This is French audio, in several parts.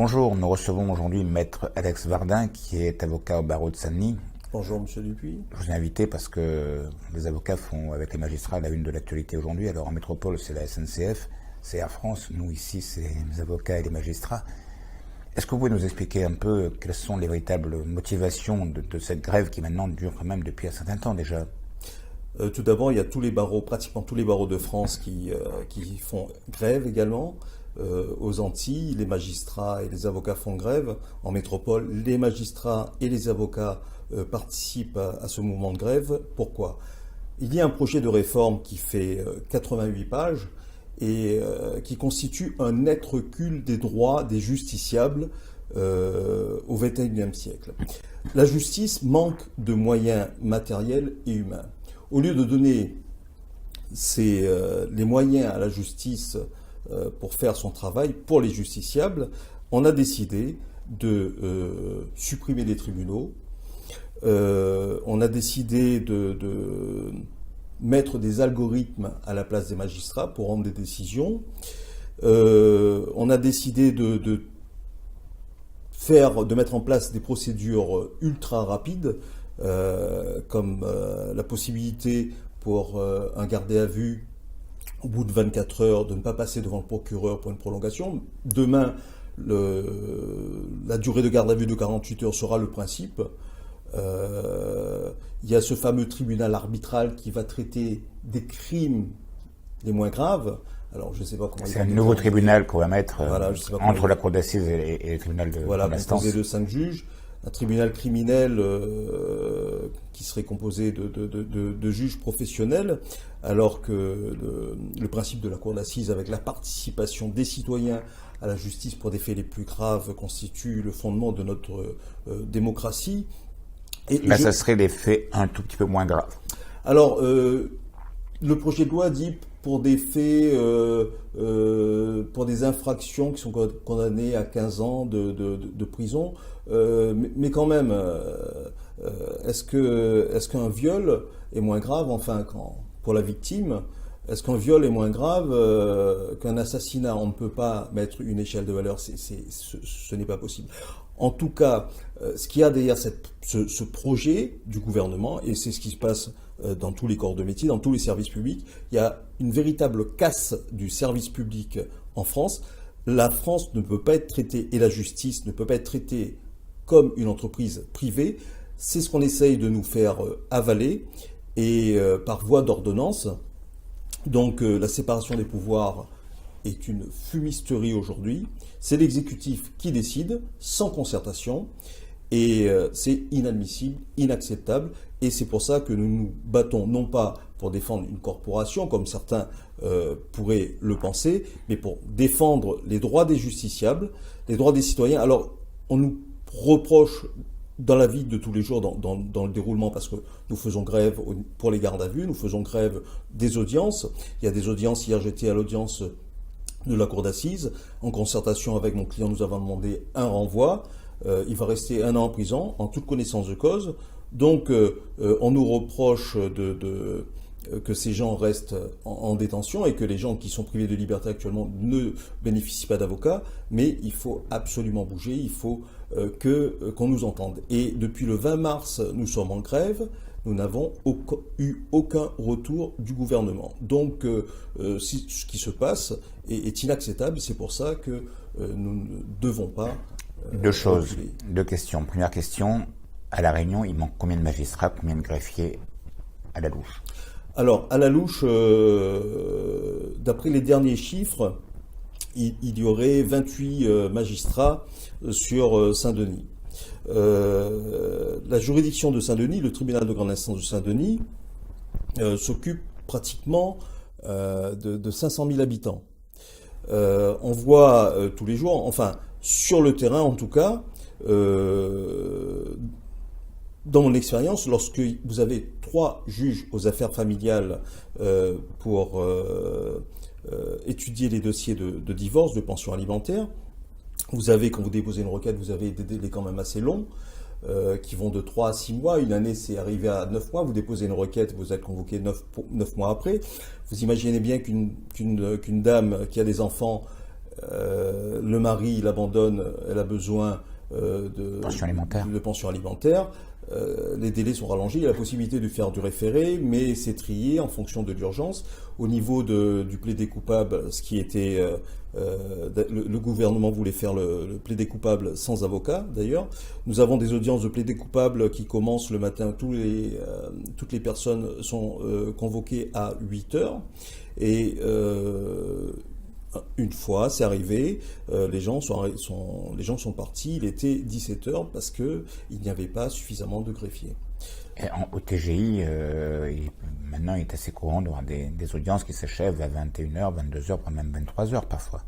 Bonjour, nous recevons aujourd'hui Maître Alex Vardin, qui est avocat au barreau de Saint-Denis. Bonjour Monsieur Dupuis. Je vous ai invité parce que les avocats font avec les magistrats la une de l'actualité aujourd'hui. Alors en métropole, c'est la SNCF, c'est Air France. Nous ici, c'est les avocats et les magistrats. Est-ce que vous pouvez nous expliquer un peu quelles sont les véritables motivations de cette grève qui maintenant dure quand même depuis un certain temps déjà? Tout d'abord, il y a tous les barreaux, pratiquement tous les barreaux de France qui font grève également. Aux Antilles, les magistrats et les avocats font grève. En métropole, les magistrats et les avocats participent à ce mouvement de grève. Pourquoi? Il y a un projet de réforme qui fait 88 pages et qui constitue un net recul des droits des justiciables au XXIe siècle. La justice manque de moyens matériels et humains. Au lieu de donner les moyens à la justice pour faire son travail, pour les justiciables, on a décidé de supprimer les tribunaux. On a décidé de mettre des algorithmes à la place des magistrats pour rendre des décisions. On a décidé de mettre en place des procédures ultra rapides, comme la possibilité pour un gardé à vue au bout de 24 heures de ne pas passer devant le procureur pour une prolongation. Demain, la durée de garde à vue de 48 heures sera le principe. Il y a ce fameux tribunal arbitral qui va traiter des crimes les moins graves. Alors, je ne sais pas comment. C'est un nouveau tribunal qu'on va mettre entre la cour d'assises et le tribunal de l'instance. Composé de 5 juges. Un tribunal criminel qui serait composé de juges professionnels, alors que le principe de la cour d'assises, avec la participation des citoyens à la justice pour des faits les plus graves, constitue le fondement de notre démocratie. Et là, ça serait des faits un tout petit peu moins graves. Alors, le projet de loi dit pour des faits, pour des infractions qui sont condamnées à 15 ans de prison, mais quand même, est-ce qu'un viol est moins grave, enfin, pour la victime, est-ce qu'un viol est moins grave qu'un assassinat? On ne peut pas mettre une échelle de valeur, ce n'est pas possible. En tout cas, ce qu'il y a derrière ce projet du gouvernement, et c'est ce qui se passe dans tous les corps de métier, dans tous les services publics, il y a une véritable casse du service public en France. La France ne peut pas être traitée, et la justice ne peut pas être traitée comme une entreprise privée. C'est ce qu'on essaye de nous faire avaler, et par voie d'ordonnance. Donc la séparation des pouvoirs est une fumisterie aujourd'hui. C'est l'exécutif qui décide, sans concertation, et c'est inadmissible, inacceptable, et c'est pour ça que nous nous battons non pas pour défendre une corporation, comme certains pourraient le penser, mais pour défendre les droits des justiciables, les droits des citoyens. Alors, on nous reproche dans la vie de tous les jours, dans le déroulement, parce que nous faisons grève pour les gardes à vue, nous faisons grève des audiences. Il y a des audiences, hier j'étais à l'audience de la cour d'assises. En concertation avec mon client, nous avons demandé un renvoi. Il va rester 1 an en prison, en toute connaissance de cause. Donc, on nous reproche que ces gens restent en détention et que les gens qui sont privés de liberté actuellement ne bénéficient pas d'avocats. Mais il faut absolument bouger, il faut qu'on nous entende. Et depuis le 20 mars, nous sommes en grève. Nous n'avons eu aucun retour du gouvernement. Donc, ce qui se passe est inacceptable. C'est pour ça que nous ne devons pas... Deux questions. Première question, à La Réunion, il manque combien de magistrats, combien de greffiers à la louche? Alors, à la louche, d'après les derniers chiffres, il y aurait 28 magistrats sur Saint-Denis. La juridiction de Saint-Denis, le tribunal de grande instance de Saint-Denis, s'occupe pratiquement de 500 000 habitants. On voit tous les jours, enfin sur le terrain en tout cas, dans mon expérience, lorsque vous avez 3 juges aux affaires familiales pour étudier les dossiers de divorce, de pension alimentaire, vous avez, quand vous déposez une requête, vous avez des délais quand même assez longs, qui vont de 3 à 6 mois. Une année, c'est arrivé à 9 mois. Vous déposez une requête, vous êtes convoqué 9 mois après. Vous imaginez bien qu'une dame qui a des enfants le mari l'abandonne, elle a besoin de pension alimentaire. Les délais sont rallongés, il y a la possibilité de faire du référé, mais c'est trié en fonction de l'urgence. Au niveau du plaidé coupable, ce qui était... le gouvernement voulait faire le plaidé coupable sans avocat, d'ailleurs. Nous avons des audiences de plaidé coupable qui commencent le matin. Toutes les personnes sont convoquées à 8 heures. Et une fois, c'est arrivé, les gens sont partis, il était 17 heures parce qu'il n'y avait pas suffisamment de greffiers. Au TGI, maintenant, il est assez courant d'avoir des audiences qui s'achèvent à 21h, 22h, voire même 23h parfois.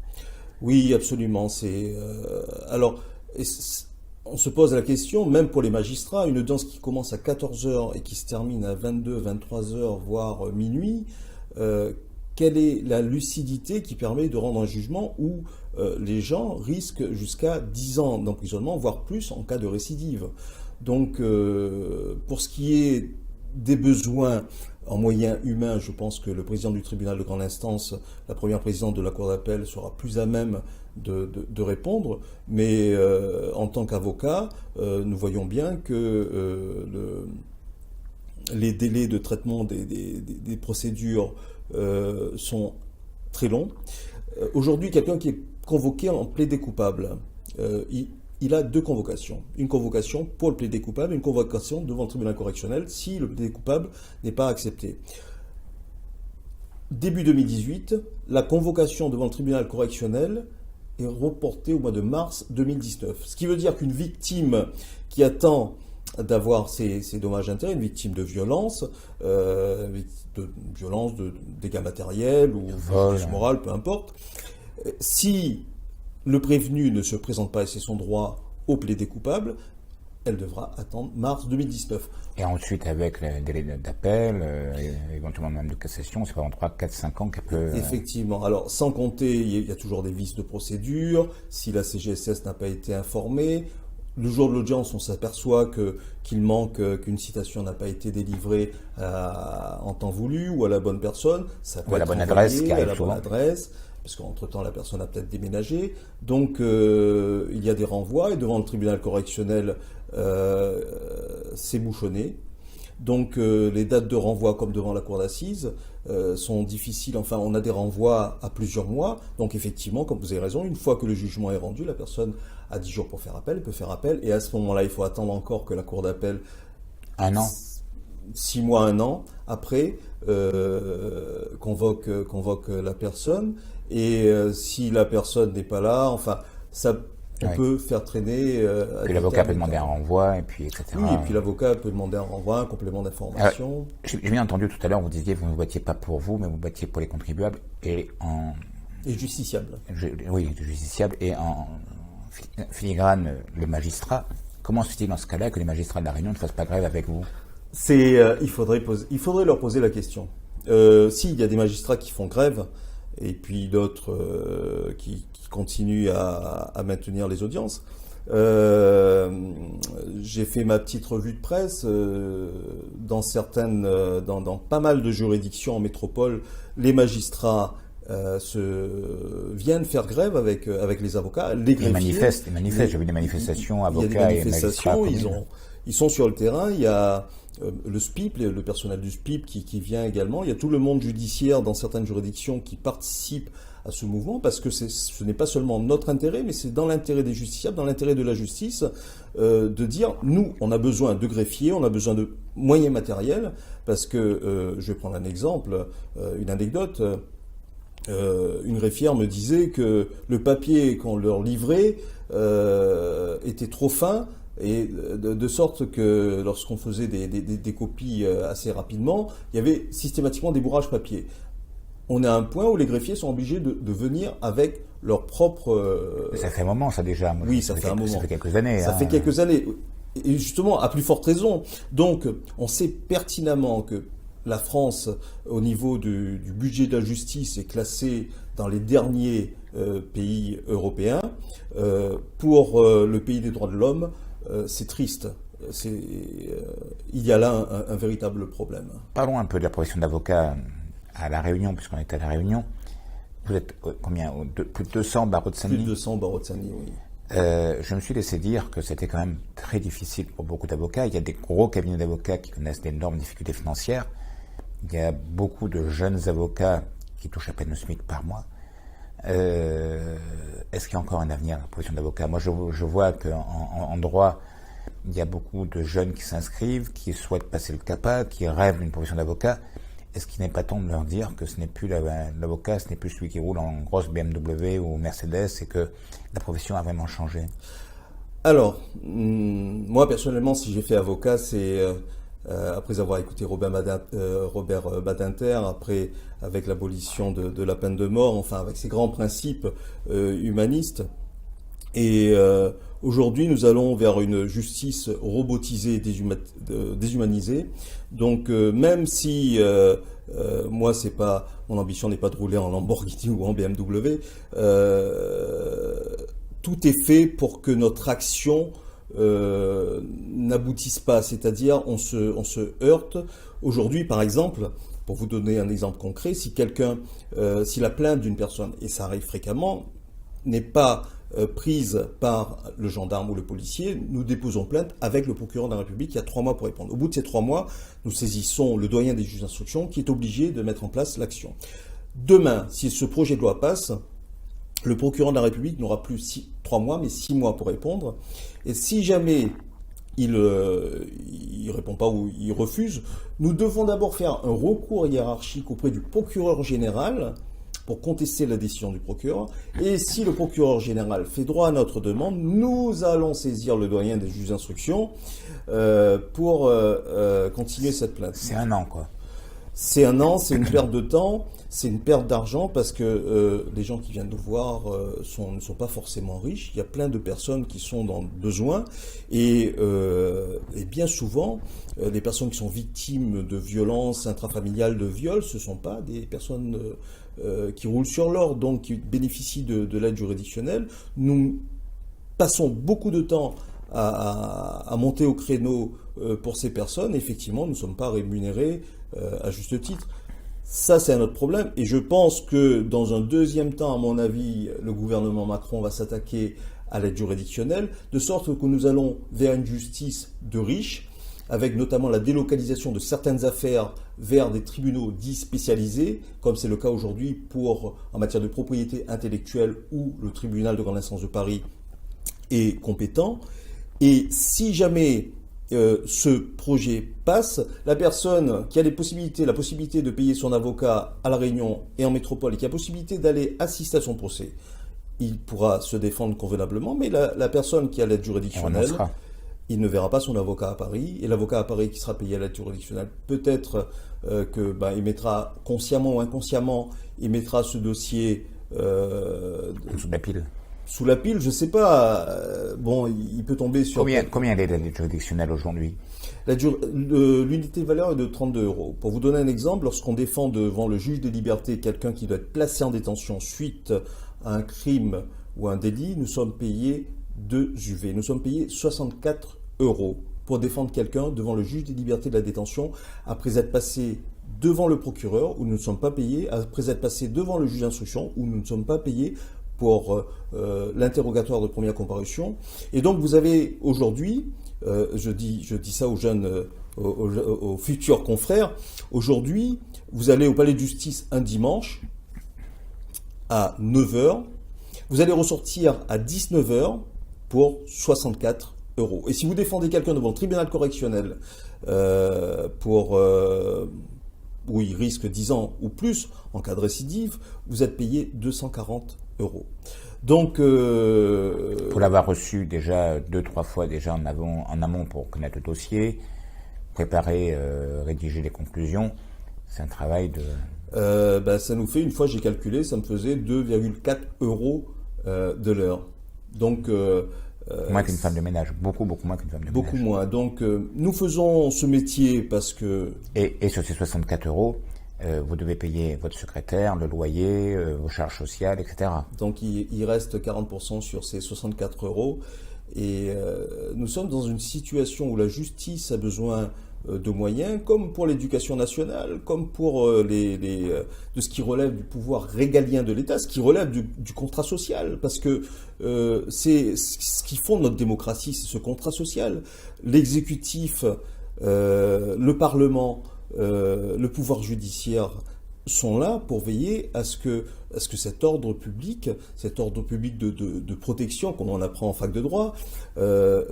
Oui, absolument. On se pose la question, même pour les magistrats, une audience qui commence à 14h et qui se termine à 22, 23h, voire minuit, quelle est la lucidité qui permet de rendre un jugement où les gens risquent jusqu'à 10 ans d'emprisonnement, voire plus en cas de récidive. Donc, pour ce qui est des besoins en moyens humains, je pense que le président du tribunal de grande instance, la première présidente de la cour d'appel, sera plus à même de répondre. Mais en tant qu'avocat, nous voyons bien que les délais de traitement des procédures sont très longs. Aujourd'hui, quelqu'un qui est convoqué en plaidé coupable, il a deux convocations. Une convocation pour le plaidé coupable et une convocation devant le tribunal correctionnel si le plaidé coupable n'est pas accepté. Début 2018, la convocation devant le tribunal correctionnel est reportée au mois de mars 2019. Ce qui veut dire qu'une victime qui attend d'avoir ses dommages intérêts, une victime de violence, de dégâts matériels ou de morale, peu importe, si le prévenu ne se présente pas et c'est son droit au plaidé coupable, elle devra attendre mars 2019. Et ensuite, avec le délai d'appel, éventuellement même de cassation, c'est pendant 3, 4, 5 ans qu'elle peut... Effectivement. Alors, sans compter, il y a toujours des vices de procédure. Si la CGSS n'a pas été informée, le jour de l'audience, on s'aperçoit qu'il manque, qu'une citation n'a pas été délivrée en temps voulu ou à la bonne personne. Ça peut ou à la bonne adresse, qui arrive souvent. Parce qu'entre-temps, la personne a peut-être déménagé. Donc, il y a des renvois, et devant le tribunal correctionnel, c'est bouchonné. Donc, les dates de renvoi, comme devant la cour d'assises, sont difficiles. Enfin, on a des renvois à plusieurs mois. Donc, effectivement, comme vous avez raison, une fois que le jugement est rendu, la personne a 10 jours pour faire appel, elle peut faire appel. Et à ce moment-là, il faut attendre encore que la cour d'appel... 1 an 6 mois, 1 an, après, convoque la personne. Et si la personne n'est pas là, enfin, on peut faire traîner... puis l'avocat peut demander un renvoi, et puis etc. Oui, et puis l'avocat peut demander un renvoi, un complément d'information. J'ai bien entendu tout à l'heure, vous disiez que vous ne battiez pas pour vous, mais vous battiez pour les contribuables et justiciables. Oui, justiciables et en filigrane le magistrat. Comment se fait-il dans ce cas-là que les magistrats de la Réunion ne fassent pas grève avec vous ? Il faudrait leur poser la question. S'il y a des magistrats qui font grève, et puis d'autres qui continuent à maintenir les audiences. J'ai fait ma petite revue de presse. Dans pas mal de juridictions en métropole, les magistrats viennent faire grève avec les avocats. Les greffiers, manifestent. J'ai vu des manifestations, avocats et magistrats. Ils sont sur le terrain. Il y a le SPIP, le personnel du SPIP qui vient également. Il y a tout le monde judiciaire dans certaines juridictions qui participe à ce mouvement parce que ce n'est pas seulement notre intérêt, mais c'est dans l'intérêt des justiciables, dans l'intérêt de la justice, de dire, nous, on a besoin de greffiers, on a besoin de moyens matériels, parce que, je vais prendre un exemple, une anecdote, une greffière me disait que le papier qu'on leur livrait était trop fin, et de sorte que lorsqu'on faisait des copies assez rapidement, il y avait systématiquement des bourrages papier. On est à un point où les greffiers sont obligés de venir avec leur propre... Ça fait un moment, ça, déjà. Oui, ça fait un moment. Ça fait quelques années. Ça fait quelques années. Et justement, à plus forte raison. Donc, on sait pertinemment que la France, au niveau du budget de la justice, est classée dans les derniers pays européens. Pour le pays des droits de l'homme, c'est triste. Il y a là un véritable problème. Parlons un peu de la profession d'avocat à La Réunion, puisqu'on est à La Réunion. Vous êtes combien? Plus de 200 barreaux de Saint-Denis? Plus de 200 barreaux de Saint-Denis, oui. Je me suis laissé dire que c'était quand même très difficile pour beaucoup d'avocats. Il y a des gros cabinets d'avocats qui connaissent d'énormes difficultés financières. Il y a beaucoup de jeunes avocats qui touchent à peine le SMIC par mois. Est-ce qu'il y a encore un avenir à la profession d'avocat? Moi, je vois qu'en droit, il y a beaucoup de jeunes qui s'inscrivent, qui souhaitent passer le CAPA, qui rêvent d'une profession d'avocat. Est-ce qu'il n'est pas temps de leur dire que ce n'est plus l'avocat, ce n'est plus celui qui roule en grosse BMW ou Mercedes, et que la profession a vraiment changé? Alors, moi personnellement, si j'ai fait avocat, c'est après avoir écouté Robert Badinter, après avec l'abolition de la peine de mort, enfin avec ces grands principes humanistes. Et aujourd'hui, nous allons vers une justice robotisée et déshumanisée. Donc, même si moi, c'est pas mon ambition n'est pas de rouler en Lamborghini ou en BMW, tout est fait pour que notre action n'aboutisse pas. C'est-à-dire, on se heurte. Aujourd'hui, par exemple, pour vous donner un exemple concret, si la plainte d'une personne, et ça arrive fréquemment, n'est pas prise par le gendarme ou le policier, nous déposons plainte avec le procureur de la République qui a 3 mois pour répondre. Au bout de ces 3 mois, nous saisissons le doyen des juges d'instruction qui est obligé de mettre en place l'action. Demain, si ce projet de loi passe, le procureur de la République n'aura plus 3 mois, mais 6 mois pour répondre. Et si jamais il répond pas ou il refuse, nous devons d'abord faire un recours hiérarchique auprès du procureur général pour contester la décision du procureur. Et si le procureur général fait droit à notre demande, nous allons saisir le doyen des juges d'instruction pour continuer cette plainte. C'est un an, quoi. C'est un an, c'est une perte de temps, c'est une perte d'argent parce que les gens qui viennent nous voir ne sont pas forcément riches. Il y a plein de personnes qui sont dans le besoin et bien souvent, les personnes qui sont victimes de violences intrafamiliales, de viols, ce ne sont pas des personnes qui roulent sur l'or, donc qui bénéficient de l'aide juridictionnelle. Nous passons beaucoup de temps à monter au créneau pour ces personnes. Effectivement, nous ne sommes pas rémunérés à juste titre. Ça, c'est un autre problème. Et je pense que dans un deuxième temps, à mon avis, le gouvernement Macron va s'attaquer à l'aide juridictionnelle, de sorte que nous allons vers une justice de riches, avec notamment la délocalisation de certaines affaires vers des tribunaux dits spécialisés, comme c'est le cas aujourd'hui en matière de propriété intellectuelle où le tribunal de grande instance de Paris est compétent. Et si jamais ce projet passe, la personne qui a la possibilité de payer son avocat à La Réunion et en métropole et qui a la possibilité d'aller assister à son procès, il pourra se défendre convenablement, mais la personne qui a l'aide juridictionnelle, il ne verra pas son avocat à Paris, et l'avocat à Paris qui sera payé à l'aide juridictionnelle, peut-être il mettra consciemment ou inconsciemment, il mettra ce dossier sous la pile. Sous la pile, je ne sais pas. Il peut tomber sur... Combien est l'aide juridictionnelle aujourd'hui? L'unité de valeur est de 32 €. Pour vous donner un exemple, lorsqu'on défend devant le juge des libertés quelqu'un qui doit être placé en détention suite à un crime ou un délit, nous sommes payés 2 UV. Nous sommes payés 64 € pour défendre quelqu'un devant le juge des libertés de la détention après être passé devant le procureur où nous ne sommes pas payés, après être passé devant le juge d'instruction où nous ne sommes pas payés pour l'interrogatoire de première comparution. Et donc vous avez aujourd'hui, je dis ça aux jeunes, aux futurs confrères, aujourd'hui vous allez au palais de justice un dimanche à 9 h, vous allez ressortir à 19 h pour 64 €. Et si vous défendez quelqu'un devant le tribunal correctionnel où il risque 10 ans ou plus en cas de récidive, vous êtes payé 240 €. Donc, pour l'avoir reçu déjà 2-3 fois déjà en amont pour connaître le dossier, préparer, rédiger les conclusions, c'est un travail de... ça nous fait, une fois j'ai calculé, ça me faisait 2,4 € de l'heure. Donc... moins qu'une femme de ménage, beaucoup moins qu'une femme de ménage. Beaucoup moins. Donc, nous faisons ce métier parce que... Et sur ces 64 €, vous devez payer votre secrétaire, le loyer, vos charges sociales, etc. Donc, il reste 40% sur ces 64 €. Et nous sommes dans une situation où la justice a besoin de moyens, comme pour l'éducation nationale, comme pour de ce qui relève du pouvoir régalien de l'État, ce qui relève du contrat social, parce que c'est ce qui fonde notre démocratie, c'est ce contrat social. L'exécutif, le Parlement, le pouvoir judiciaire sont là pour veiller à ce que cet ordre public de protection, comme on apprend en fac de droit,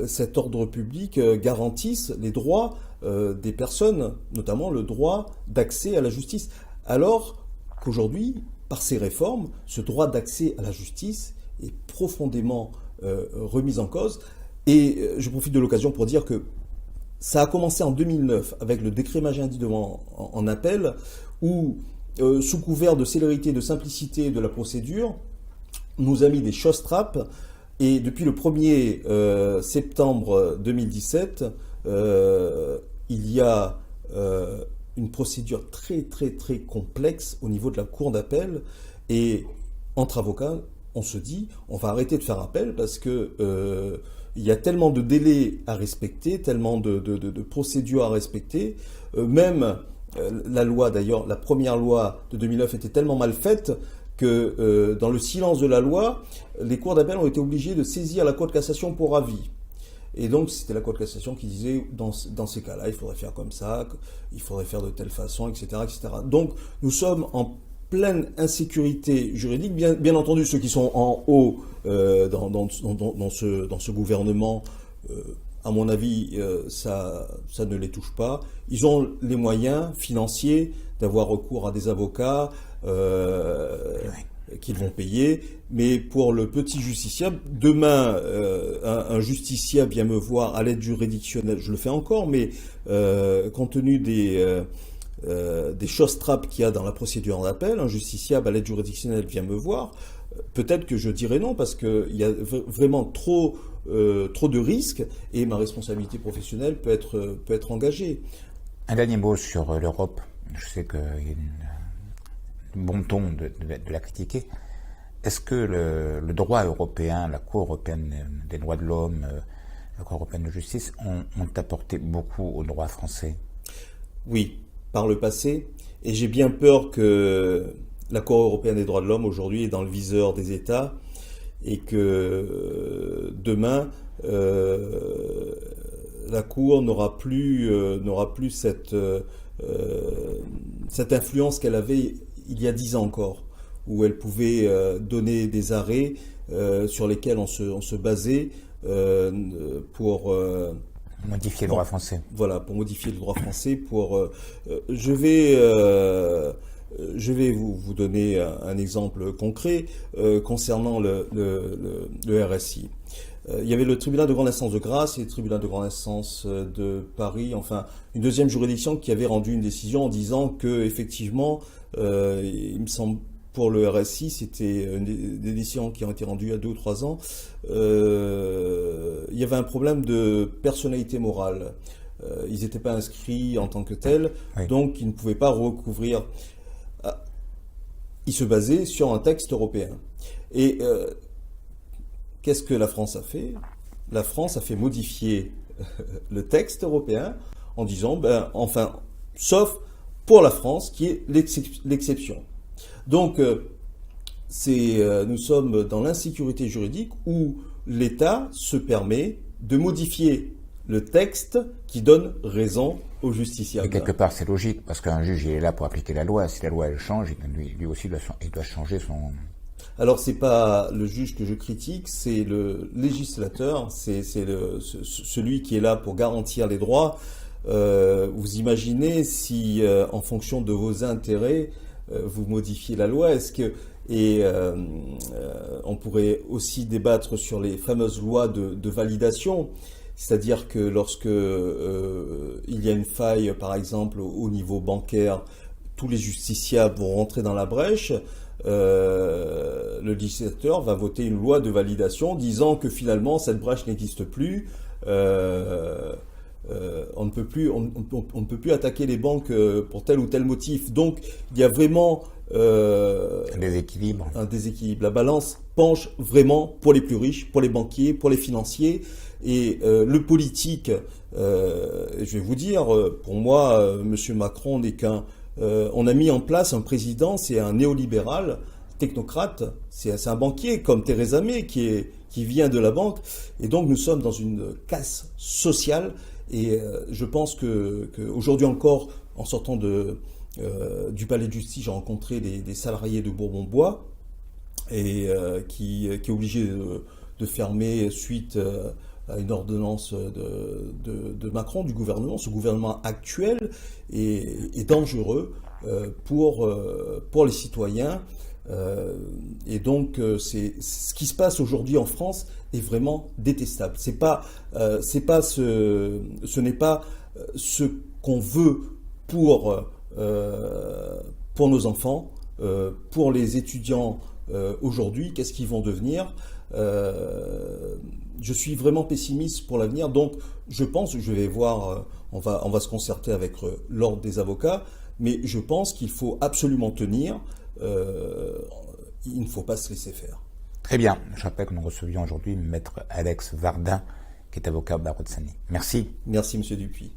cet ordre public garantisse les droits des personnes, notamment le droit d'accès à la justice. Alors qu'aujourd'hui, par ces réformes, ce droit d'accès à la justice est profondément remis en cause. Et je profite de l'occasion pour dire que ça a commencé en 2009 avec le décret Magendie en appel, où sous couvert de célérité, de simplicité de la procédure, nous a mis des choses-trappes. Et depuis le 1er septembre 2017, il y a une procédure très très très complexe au niveau de la cour d'appel. Et entre avocats, on se dit, on va arrêter de faire appel parce que il y a tellement de délais à respecter, tellement de procédures à respecter, même la loi, d'ailleurs, la première loi de 2009 était tellement mal faite que dans le silence de la loi, les cours d'appel ont été obligés de saisir la Cour de cassation pour avis. Et donc, c'était la Cour de cassation qui disait, dans ces cas-là, il faudrait faire comme ça, il faudrait faire de telle façon, etc., etc. Donc, nous sommes en pleine insécurité juridique. Bien entendu, ceux qui sont en haut dans ce gouvernement, à mon avis, ça ne les touche pas. Ils ont les moyens financiers d'avoir recours à des avocats qu'ils vont payer. Mais pour le petit justiciable, demain, un justiciable vient me voir à l'aide juridictionnelle. Je le fais encore, mais compte tenu des choses-trappes qu'il y a dans la procédure d'appel, un justiciable à l'aide juridictionnelle vient me voir. Peut-être que je dirais non, parce qu'il y a vraiment trop de risques et ma responsabilité professionnelle peut être engagée. Un dernier mot sur l'Europe. Je sais qu'il y a un bon ton de la critiquer. Est-ce que le droit européen, la Cour européenne des droits de l'homme, la Cour européenne de justice ont apporté beaucoup au droit français? Oui, par le passé. Et j'ai bien peur que la Cour européenne des droits de l'homme aujourd'hui est dans le viseur des États et que demain la Cour n'aura plus cette influence qu'elle avait il y a 10 ans encore, où elle pouvait donner des arrêts sur lesquels on se basait pour modifier le droit français. Voilà, pour modifier le droit français. Je vais vous donner un exemple concret concernant le RSI. Il y avait le tribunal de grande instance de Grasse et le tribunal de grande instance de Paris, enfin une deuxième juridiction qui avait rendu une décision en disant que effectivement, il me semble pour le RSI, c'était des décisions qui ont été rendues il y a 2 ou 3 ans, il y avait un problème de personnalité morale. Ils n'étaient pas inscrits en tant que tels, oui. Donc ils ne pouvaient pas recouvrir. Ils se basaient sur un texte européen. Et qu'est-ce que la France a fait? La France a fait modifier le texte européen en disant, enfin, sauf pour la France qui est l'exception. Donc, nous sommes dans l'insécurité juridique où l'État se permet de modifier le texte qui donne raison aux justiciables. Et quelque part, c'est logique, parce qu'un juge, il est là pour appliquer la loi. Si la loi, elle change, lui aussi, il doit changer son... Alors, c'est pas le juge que je critique, c'est le législateur, c'est celui qui est là pour garantir les droits. Vous imaginez si, en fonction de vos intérêts, vous modifiez la loi, on pourrait aussi débattre sur les fameuses lois de validation, c'est-à-dire que lorsque il y a une faille, par exemple, au niveau bancaire, tous les justiciables vont rentrer dans la brèche, le législateur va voter une loi de validation disant que finalement cette brèche n'existe plus, on ne peut plus attaquer les banques pour tel ou tel motif. Donc il y a vraiment Un déséquilibre. Un déséquilibre. La balance penche vraiment pour les plus riches, pour les banquiers, pour les financiers. Et le politique, je vais vous dire, pour moi, Monsieur Macron n'est qu'un... on a mis en place un président, c'est un néolibéral, technocrate, c'est un banquier comme Theresa May qui vient de la banque. Et donc nous sommes dans une casse sociale. Et je pense que aujourd'hui encore, en sortant du palais de justice, j'ai rencontré des salariés de Bourbon-Bois et qui est obligé de fermer suite à une ordonnance de Macron, du gouvernement. Ce gouvernement actuel est dangereux pour les citoyens. Et donc, ce qui se passe aujourd'hui en France est vraiment détestable. Ce n'est pas ce qu'on veut pour nos enfants, pour les étudiants aujourd'hui. Qu'est-ce qu'ils vont devenir? Je suis vraiment pessimiste pour l'avenir. Donc, je pense, je vais voir, on va se concerter avec l'ordre des avocats, mais je pense qu'il faut absolument tenir. Il ne faut pas se laisser faire. Très bien. Je rappelle que nous recevions aujourd'hui Maître Alex Vardin, qui est avocat au barreau de Senlis. Merci. Merci, Monsieur Dupuis.